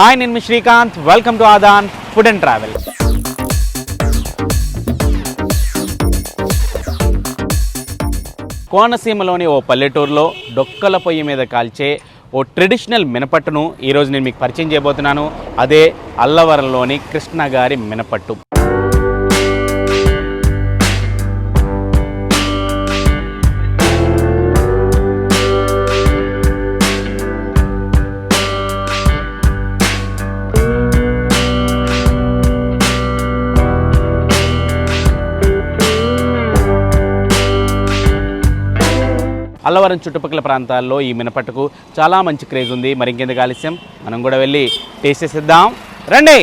Hi, నేను మీ Srikanth. Welcome to Aadhan food and travel. కోనసీమలోని ఓ పల్లెటూరులో డొక్కల పొయ్యి మీద కాల్చే ఓ ట్రెడిషనల్ మినపట్టును ఈరోజు నేను మీకు పరిచయం చేయబోతున్నాను. అదే అల్లవరంలోని కృష్ణ గారి మినపట్టు. అల్లవరం చుట్టుపక్కల ప్రాంతాల్లో ఈ మినపట్టుకు చాలా మంచి క్రేజ్ ఉంది. మరి ఇంకెందుకు ఆలస్యం, మనం కూడా వెళ్ళి టేస్ట్ చేసేద్దాం రండి.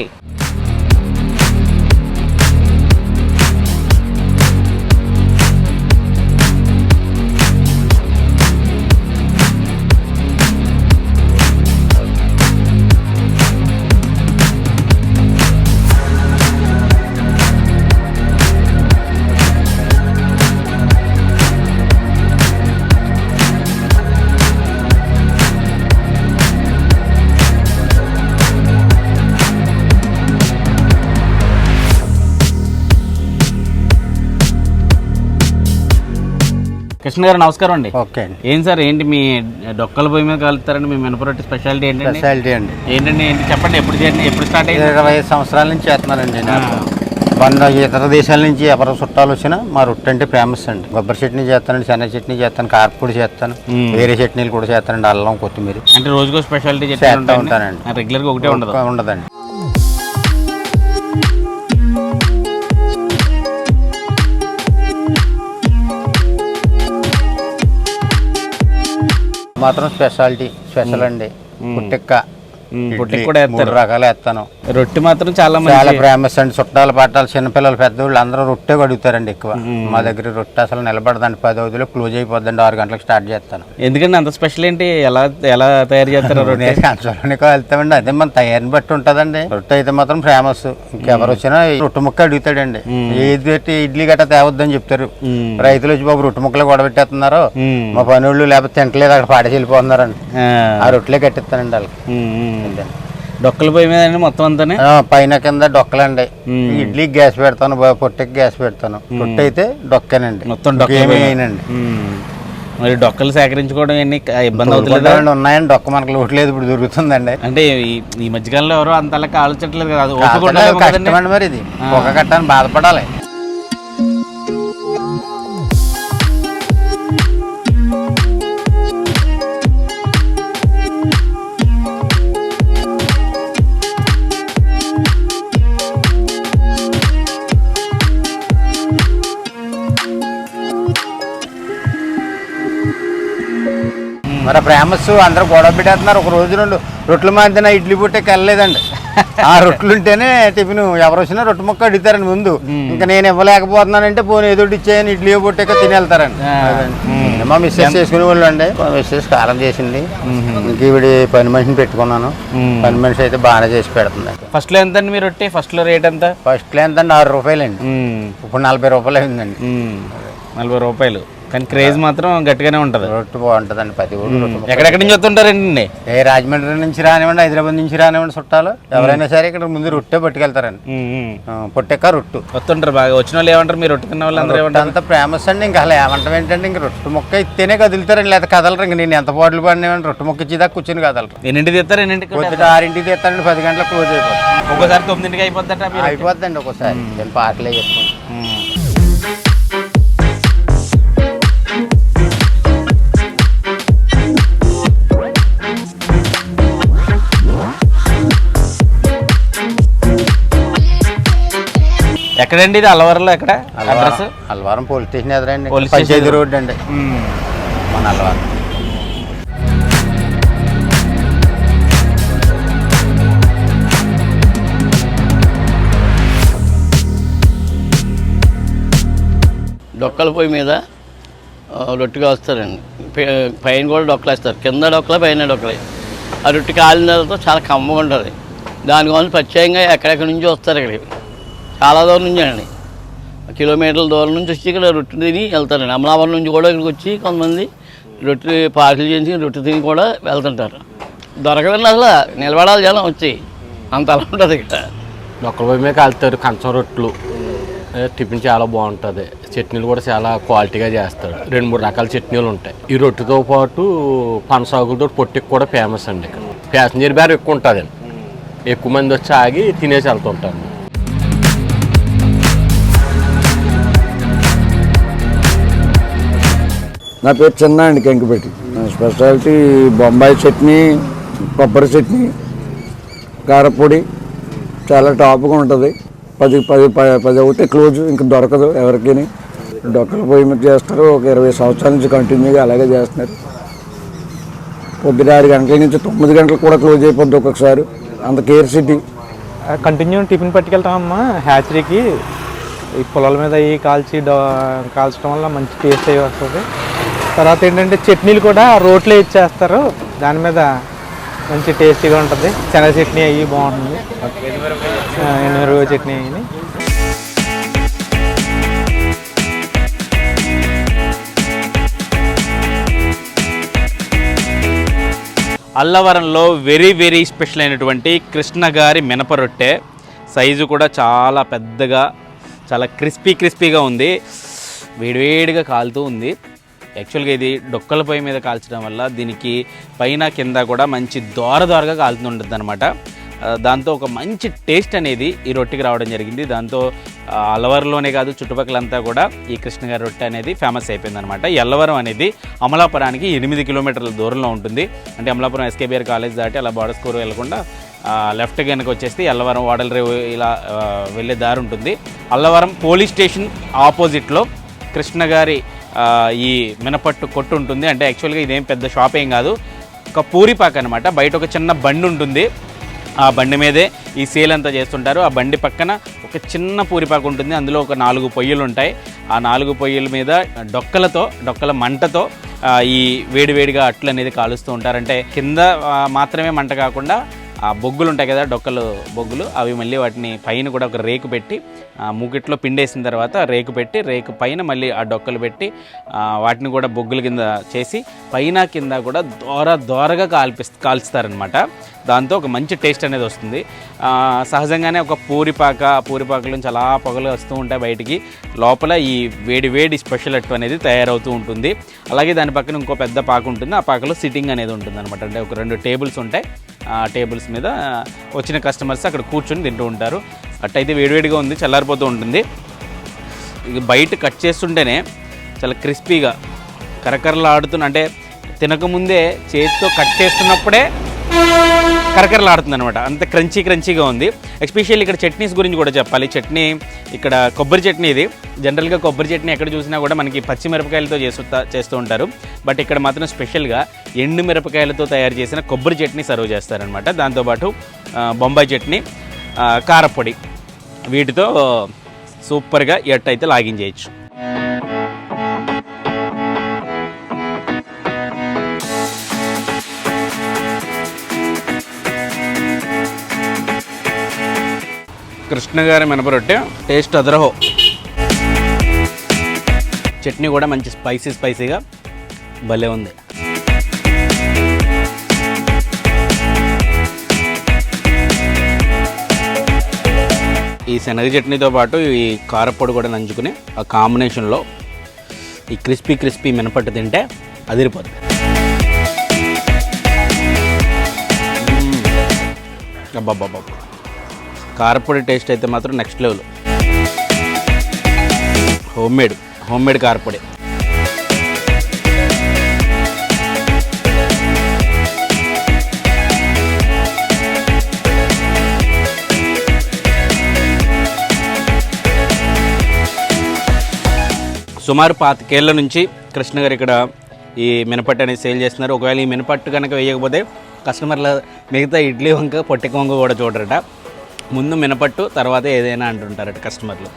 కృష్ణ గారు నమస్కారం అండి. ఓకే అండి. ఏం సార్, ఏంటి మీ డొక్కల పొయ్యి మీద కలుపుతారండి? మీ మినపరొట్టి స్పెషాలిటీ ఏంటండి? స్పెషాలిటీ అండి ఏంటండి చెప్పండి. ఎప్పుడు స్టార్ట్ అయ్యింది? 25 సంవత్సరాల నుంచి చేస్తున్నానండి. ఇతర దేశాల నుంచి ఎవరు చుట్టాలు వచ్చినా మా రొట్టె అంటే ఫేమస్ అండి. కొబ్బరి చట్నీ చేస్తానండి, శనగ చట్నీ చేస్తాను, కారపొడి చేస్తాను, వేరే చట్నీలు కూడా చేస్తానండి. అల్లం, కొత్తిమీర అంటే రోజుకో స్పెషాలిటీ చేస్తూ ఉంటానండి. రెగ్యులర్గా ఒకటే ఉండదండి. మాత్రం స్పెషల్ అండి. పుట్టెక్క కూడా 3 రకాలు వేస్తాను. రొట్టె మాత్రం చాలా ఫేమస్ అండి. చుట్టాలు పట్టాలు, చిన్నపిల్లలు, పెద్దవాళ్ళు అందరూ రొట్టె అడుగుతారండి ఎక్కువ. మా దగ్గర రొట్టె అసలు నిలబడదండి. 10 రోజుల్లో క్లోజ్ అయిపోద్దండి. 6 గంటలకు స్టార్ట్ చేస్తాను. ఎందుకంటే అంత స్పెషల్ ఏంటి? ఎలా తయారు చేస్తారు? కంచంలోనే వెళ్తామండి. అదే మన తయారీని బట్టి ఉంటదండి. రొట్టె అయితే మాత్రం ఫేమస్. ఇంకెవరు వచ్చినా రొట్టె ముక్క అడుగుతాడండి. ఏది పెట్టి ఇడ్లీ గట్రా తేవద్దని చెప్తారు. రైతులు వచ్చి బాబు రొట్టె ముక్కలు కూడా పెట్టేస్తున్నారు, మా పనులు లేకపోతే తింటలేదు, అక్కడ పాడేసి వెళ్ళిపోతున్నారండి. ఆ రొట్టెలే కట్టిస్తానండి వాళ్ళకి. డొక్కల పొయ్యి మీద మొత్తం అంతానే పైన కింద డొక్కలండి. ఇడ్లీకి గ్యాస్ పెడతాను, పొట్టెకి గ్యాస్ పెడతాను. రొట్టె అయితే డొక్కనండి, మొత్తం డొక్కేనండి. మరి డొక్కలు సేకరించుకోవడం ఎన్ని ఇబ్బంది అవుతుంది? ఉన్నాయండి. డొక్క మనకు లోట్లేదు, ఇప్పుడు దొరుకుతుందండి. అంటే ఈ మధ్యకాలంలో ఎవరో అంతలా కాల్చట్లేదు కదా. కష్టమండి. మరి ఇది ఒక కట్టాన్ని బాధపడాలి. మరి ఫేమస్ అందరూ గొడవ పెట్టేస్తున్నారు. ఒక రోజు 2 రొట్టెల మధ్యన ఇడ్లీ పుట్టెకి వెళ్ళలేదండి. ఆ రొట్టెలు ఉంటేనే టిఫిన్. ఎవరు వచ్చినా రొట్టె ముక్క అడుగుతారండి ముందు. ఇంకా నేను ఇవ్వలేకపోతున్నానంటే పోనీ ఏదో ఇచ్చేయని ఇడ్లీ పుట్టెక తిని వెళ్తారండి. మా మిస్సెస్ చేసుకునే వాళ్ళు అండి. మా మిస్సెస్ కారం చేసింది. ఇంక ఈవిడి పని మనిషిని పెట్టుకున్నాను. పని మనిషి అయితే బాగానే చేసి పెడుతుంది. ఫస్ట్ లో ఎంత అండి మీ రొట్టె? ఫస్ట్ లో రేట్ ఎంత? ఫస్ట్ లో ఎంత అండి? 6 రూపాయలండి. ఇప్పుడు 40 రూపాయలు అయిందండి. 40 రూపాయలు. కానీ క్రేజ్ మాత్రం గట్టిగానే ఉంటుంది. రొట్టె బాగుంటుందండి. 10 ఊళ్ళు. ఎక్కడెక్కడి నుంచి వస్తుంటారండి? రాజమండ్రి నుంచి రానివ్వండి, హైదరాబాద్ నుంచి రానివ్వండి, చుట్టాలు ఎవరైనా సరే ఇక్కడ ముందు రొట్టె పట్టుకెళ్తారండి. పొట్టెక్క రొట్టు వస్తుంటారు బాగా. వచ్చిన వాళ్ళు ఏమంటారు? మీరు రొట్టె తిన్న వాళ్ళు అందరూ ఏమంటారు? అంత ఫేమస్ అండి. ఇంకా అలా ఏమంటాం ఏంటంటే, ఇంక రొట్టె ముక్క ఇస్తేనే కదులుతారండి, లేదా కదలరు. ఇంక నేను ఎంత పాటలు పాడినామంటే రొట్టె ముక్క ఇచ్చేదాకా కూర్చొని కదలరు. ఎన్నింటికి తెస్తారు? 6ంటికి తెస్తారండి. 10 గంటలకు క్లోజ్ అయిపోతుంది. ఒక్కోసారి 9ంటికి అయిపోద్దంట. అయిపోద్దండి ఒక్కోసారి. నేను పాటలే చెప్పుకోండి. ఎక్కడండి ఇది? అల్లవరంలో ఎక్కడ? అల్లవరం పోలీస్ స్టేషన్ ఎదురండి. పంచాయతీ రోడ్ అండి మన అల్లవరం. డొక్కల పొయ్యి మీద రొట్టెగా వస్తారండి. పైన కూడా డొక్కలు వేస్తారు. కింద డొక్కలే, పైన డొక్కలే. ఆ రొట్టె కాలిన తర్వాత చాలా కమ్మగా ఉంటుంది. దానికోసం ప్రత్యేకంగా ఎక్కడెక్కడి నుంచి వస్తారు. ఇక్కడికి చాలా దూరం నుంచి అండి, కిలోమీటర్ల దూరం నుంచి వచ్చి ఇక్కడ రొట్టె తిని వెళ్తారండి. అమలావరం నుంచి కూడా ఇక్కడికి వచ్చి కొంతమంది రొట్టె పార్సల్ చేసి రొట్టె తిని కూడా వెళ్తుంటారు. దొరకదండి అసలు, నిలబడాలి జనం వచ్చి, అంత అలా ఉంటుంది ఇక్కడ. డొక్కల పొయ్యి మీద కాలుతారు కంచం రొట్టెలు, టిఫిన్ చాలా బాగుంటుంది. చట్నీలు కూడా చాలా క్వాలిటీగా చేస్తాడు. 2-3 రకాల చట్నీలు ఉంటాయి. ఈ రొట్టెతో పాటు పనసాగులతో పొట్టికి కూడా ఫేమస్ అండి. ఇక్కడ ప్యాసింజర్ బేర్ ఎక్కువ ఉంటుందండి, ఎక్కువ మంది వచ్చి ఆగి తినేసి వెళ్తుంటారు. నా పేరు చిన్న అండి, కంకిపెట్టి. స్పెషాలిటీ బొంబాయి చట్నీ, కొబ్బరి చట్నీ, కారపొడి చాలా టాప్గా ఉంటుంది. 10 అవుతే క్లోజ్, ఇంక దొరకదు ఎవరికి. డొక్కల పొయ్యి మీద చేస్తారు, ఒక 20 సంవత్సరాల నుంచి కంటిన్యూగా అలాగే చేస్తున్నారు. పొద్దున 6 గంటల నుంచి 9 గంటలకు కూడా క్లోజ్ అయిపోద్ది ఒక్కొక్కసారి, అంత కేర్ సిటీ. కంటిన్యూ టిఫిన్ పట్టుకెళ్తామమ్మా హ్యాచరీకి. ఈ పొలాల మీద అవి కాల్చడం వల్ల మంచి టేస్ట్ అయ్యి వస్తుంది. తర్వాత ఏంటంటే చట్నీలు కూడా రోట్లో ఇచ్చేస్తారు, దాని మీద మంచి టేస్టీగా ఉంటుంది. శనగ చట్నీ అవి బాగుంటుంది, ఎండుమిరపకాయ చట్నీ అవి. అల్లవరంలో వెరీ స్పెషల్ అయినటువంటి కృష్ణ గారి మినపరొట్టె. సైజు కూడా చాలా పెద్దగా, చాలా క్రిస్పీగా ఉంది, వేడివేడిగా కాలుతూ ఉంది. యాక్చువల్గా ఇది డొక్కల పొయ్యి మీద కాల్చడం వల్ల దీనికి పైన కింద కూడా మంచి దోరగా కాలుతుంటుంది అనమాట. దాంతో ఒక మంచి టేస్ట్ అనేది ఈ రొట్టెకి రావడం జరిగింది. దాంతో అల్లవరంలోనే కాదు, చుట్టుపక్కలంతా కూడా ఈ కృష్ణగారి రొట్టె అనేది ఫేమస్ అయిపోయింది అనమాట. ఈ అల్లవరం అనేది అమలాపురానికి 8 కిలోమీటర్ల దూరంలో ఉంటుంది. అంటే అమలాపురం ఎస్కేబిఆర్ కాలేజ్ దాటి అలా బార్డర్ స్కోర్ వెళ్లకుండా లెఫ్ట్ కనుక వచ్చేస్తే అల్లవరం వాడల రేవు ఇలా వెళ్ళే దారి ఉంటుంది. అల్లవరం పోలీస్ స్టేషన్ ఆపోజిట్లో కృష్ణగారి ఈ మినపట్టు కొట్టు ఉంటుంది. అంటే యాక్చువల్గా ఇదేం పెద్ద షాప్ ఏం కాదు, ఒక పూరిపాక అనమాట. బయట ఒక చిన్న బండి ఉంటుంది, ఆ బండి మీదే ఈ సేల్ అంతా చేస్తుంటారు. ఆ బండి పక్కన ఒక చిన్న పూరిపాక ఉంటుంది, అందులో ఒక 4 పొయ్యిలు ఉంటాయి. ఆ 4 పొయ్యిల మీద డొక్కల మంటతో ఈ వేడివేడిగా అట్లు అనేది కాలుస్తూ ఉంటారు. అంటే కింద మాత్రమే మంట కాకుండా ఆ బొగ్గులు ఉంటాయి కదా, డొక్కలు బొగ్గులు, అవి మళ్ళీ వాటిని పైన కూడా ఒక రేకు పెట్టి మూకిట్లో పిండేసిన తర్వాత రేకు పెట్టి, రేకు పైన మళ్ళీ ఆ డొక్కలు పెట్టి వాటిని కూడా బొగ్గుల కింద చేసి పైన కింద కూడా దోరగా కాల్చుతారనమాట. దాంతో ఒక మంచి టేస్ట్ అనేది వస్తుంది. సహజంగానే ఒక పూరిపాకల నుంచి అలా పొగలు వస్తూ ఉంటాయి బయటికి, లోపల ఈ వేడి స్పెషల్ అట్టు అనేది తయారవుతూ ఉంటుంది. అలాగే దాని పక్కన ఇంకో పెద్ద పాక ఉంటుంది, ఆ పాకలో సిట్టింగ్ అనేది ఉంటుంది అనమాట. అంటే ఒక 2 టేబుల్స్ ఉంటాయి, ఆ టేబుల్స్ మీద వచ్చిన కస్టమర్స్ అక్కడ కూర్చొని తింటూ ఉంటారు. అట్టయితే వేడివేడిగా ఉంది, చల్లారిపోతూ ఉంటుంది. ఇక బయట కట్ చేస్తుంటేనే చాలా క్రిస్పీగా కరకరలాడుతున్న, అంటే తినకముందే చేతితో కట్ చేస్తున్నప్పుడే కరకరలాడుతుంది అనమాట, అంత క్రంచీగా ఉంది. ఎస్పెషల్లీ ఇక్కడ చట్నీస్ గురించి కూడా చెప్పాలి. చట్నీ ఇక్కడ కొబ్బరి చట్నీ, ఇది జనరల్గా కొబ్బరి చట్నీ ఎక్కడ చూసినా కూడా మనకి పచ్చిమిరపకాయలతో చేస్తూ ఉంటారు. బట్ ఇక్కడ మాత్రం స్పెషల్గా ఎండు మిరపకాయలతో తయారు చేసిన కొబ్బరి చట్నీ సర్వ్ చేస్తారనమాట. దాంతోపాటు బొంబాయి చట్నీ, కారపొడి, వీటితో సూపర్గా ఎట్టయితే లాగించేయచ్చు. కృష్ణగారి మినపరొట్టె టేస్ట్ అదరహో. చట్నీ కూడా మంచి స్పైసీగా భలే ఉంది. ఈ శనగ చట్నీతో పాటు ఈ కారపొడి కూడా నంచుకుని ఆ కాంబినేషన్లో ఈ క్రిస్పీ మినపట్టు తింటే అదిరిపోతుంది. అబ్బాబ్బాబ్బా, కారపొడి టేస్ట్ అయితే మాత్రం నెక్స్ట్ లెవెల్. హోమ్ మేడ్ కారపొడి. సుమారు 25 ఏళ్ల నుంచి కృష్ణ గారు ఇక్కడ ఈ మినపట్టు అనేది సేల్ చేస్తున్నారు. ఒకవేళ ఈ మినపట్టు కనుక వేయకపోతే కస్టమర్ల మిగతా ఇడ్లీ వంక పొట్టి వంక కూడా చూడరట. ముందు మినపట్టు, తర్వాత ఏదైనా అంటుంటారట కస్టమర్లు.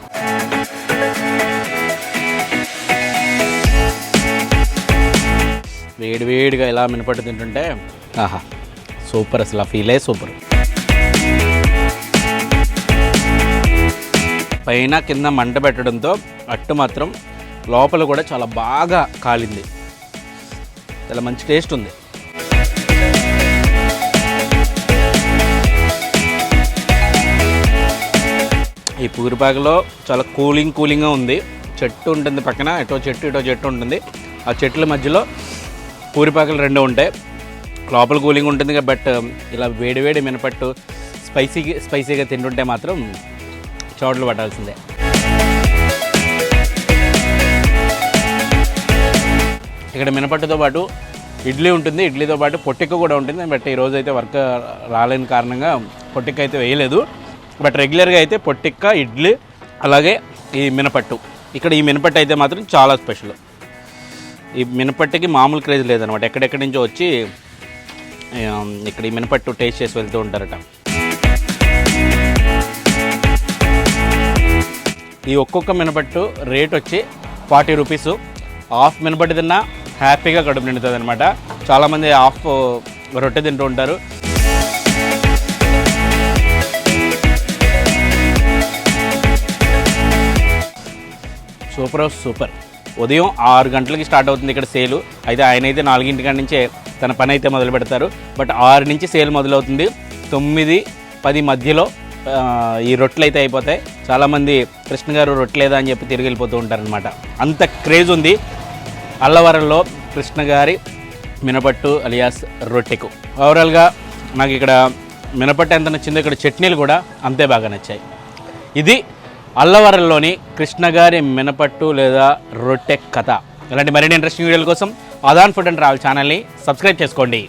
వేడిగా ఇలా మినపట్టు తింటుంటే ఆహా సూపర్, అసలు ఆ ఫీలే సూపర్. పైన కింద మంట పెట్టడంతో అట్టు మాత్రం లోపల కూడా చాలా బాగా కాలింది, చాలా మంచి టేస్ట్ ఉంది. ఈ పూరిపాకలో చాలా కూలింగ్గా ఉంది. చెట్టు ఉంటుంది పక్కన, ఇటో చెట్టు ఉంటుంది. ఆ చెట్ల మధ్యలో పూరిపాకలు 2 ఉంటాయి. లోపల కూలింగ్ ఉంటుంది. బట్ ఇలా వేడివేడి మినపట్టు స్పైసీగా తింటుంటే మాత్రం చోట్లు పట్టాల్సిందే. ఇక్కడ మినపట్టుతో పాటు ఇడ్లీ ఉంటుంది. ఇడ్లీతో పాటు పొట్టిక్క కూడా ఉంటుంది. బట్ ఈరోజు అయితే వర్క్ రాలేని కారణంగా పొట్టిక్క అయితే వేయలేదు. బట్ రెగ్యులర్గా అయితే పొట్టిక్క, ఇడ్లీ, అలాగే ఈ మినపట్టు. ఇక్కడ ఈ మినపట్టు అయితే మాత్రం చాలా స్పెషల్. ఈ మినపట్టుకి మామూలు క్రేజ్ లేదనమాట. ఎక్కడెక్కడి నుంచో వచ్చి ఇక్కడ ఈ మినపట్టు టేస్ట్ చేసి వెళ్తూ ఉంటారట. ఈ ఒక్కొక్క మినపట్టు రేట్ వచ్చి 40 రూపీస్. హాఫ్ మినపట్టు తిన్నా హ్యాపీగా కడుపు నిండుతుంది అనమాట. చాలామంది హాఫ్ రొట్టె తింటూ ఉంటారు. సూపర్. ఉదయం 6 గంటలకి స్టార్ట్ అవుతుంది ఇక్కడ సేలు. అయితే ఆయన అయితే 4 గంటల నుంచే తన పని అయితే మొదలు పెడతారు. బట్ 6 నుంచి సేల్ మొదలవుతుంది. 9-10 మధ్యలో ఈ రొట్టెలు అయితే అయిపోతాయి. చాలామంది కృష్ణ గారు రొట్టెలేదా అని చెప్పి తిరిగి వెళ్ళిపోతూ ఉంటారనమాట. అంత క్రేజ్ ఉంది అల్లవరంలో కృష్ణ గారి మినపట్టు అలియాస్ రొట్టెకు. ఓవరాల్గా నాకు ఇక్కడ మినపట్టు ఎంత నచ్చిందో ఇక్కడ చట్నీలు కూడా అంతే బాగా నచ్చాయి. ఇది అల్లవరంలోని కృష్ణ గారి మినపట్టు లేదా రొట్టె కథ. ఇలాంటి మరిన్ని ఇంట్రెస్టింగ్ వీడియోల కోసం ఆదాన్ ఫుడ్ అండ్ ట్రావెల్ ఛానల్ని సబ్స్క్రైబ్ చేసుకోండి.